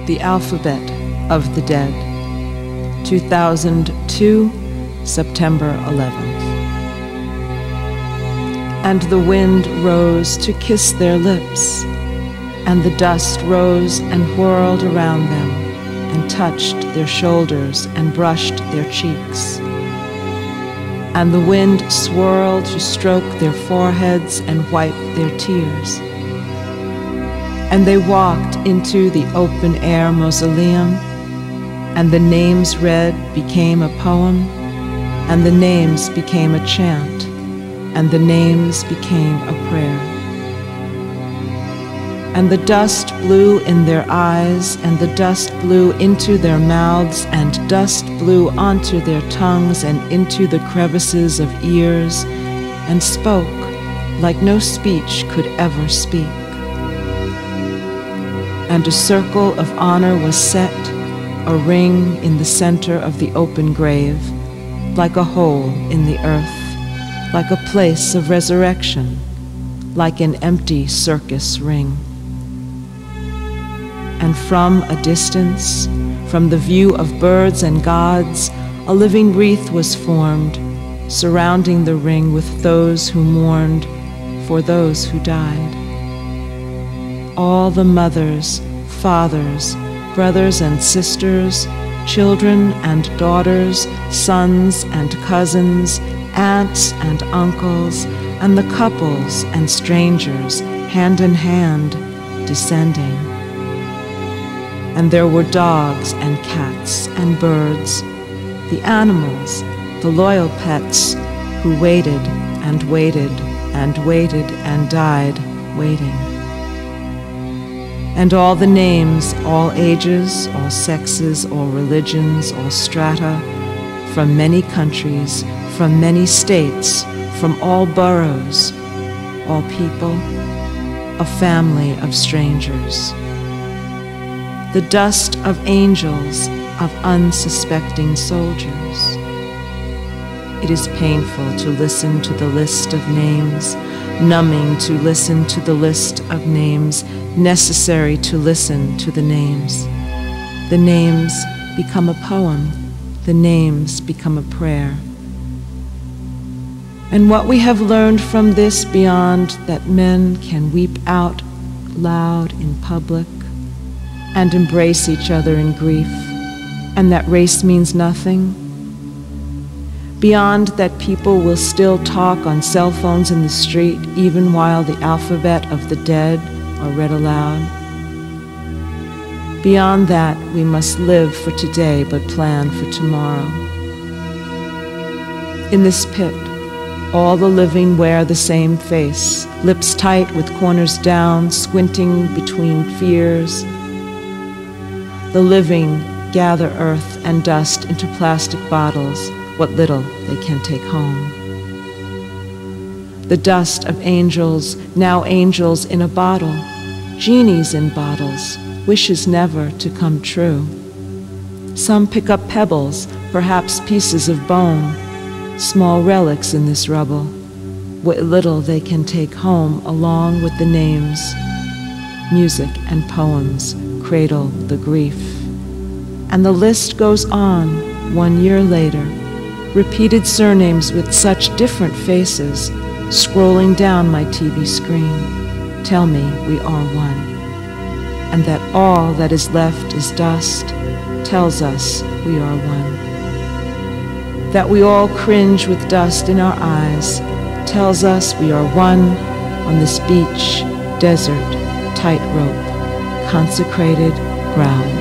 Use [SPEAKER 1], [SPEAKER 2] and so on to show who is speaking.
[SPEAKER 1] The Alphabet of the Dead, 2002, September 11th. And the wind rose to kiss their lips, and the dust rose and whirled around them, and touched their shoulders and brushed their cheeks. And the wind swirled to stroke their foreheads and wipe their tears. And they walked into the open-air mausoleum, and the names read became a poem, and the names became a chant, and the names became a prayer. And the dust blew in their eyes, and the dust blew into their mouths, and dust blew onto their tongues and into the crevices of ears, and spoke like no speech could ever speak. And a circle of honor was set, a ring in the center of the open grave, like a hole in the earth, like a place of resurrection, like an empty circus ring. And from a distance, from the view of birds and gods, a living wreath was formed, surrounding the ring with those who mourned for those who died. All the mothers, fathers, brothers and sisters, children and daughters, sons and cousins, aunts and uncles, and the couples and strangers, hand in hand, descending. And there were dogs and cats and birds, the animals, the loyal pets, who waited and waited and waited and died waiting. And all the names, all ages, all sexes, all religions, all strata, from many countries, from many states, from all boroughs, all people, a family of strangers. The dust of angels, of unsuspecting soldiers. It is painful to listen to the list of names, numbing to listen to the list of names, necessary to listen to the names. The names become a poem, the names become a prayer. And what we have learned from this beyond that men can weep out loud in public and embrace each other in grief, and that race means nothing, beyond that people will still talk on cell phones in the street even while the alphabet of the dead are read aloud. Beyond that, we must live for today but plan for tomorrow. In this pit, all the living wear the same face, lips tight with corners down, squinting between fears. The living gather earth and dust into plastic bottles, what little they can take home. The dust of angels, now angels in a bottle, genies in bottles, wishes never to come true. Some pick up pebbles, perhaps pieces of bone, small relics in this rubble, what little they can take home along with the names. Music and poems cradle the grief. And the list goes on 1 year later, repeated surnames with such different faces, scrolling down my TV screen, tell me we are one, and that all that is left is dust, tells us we are one. That we all cringe with dust in our eyes, tells us we are one on this beach, desert, tightrope, consecrated ground.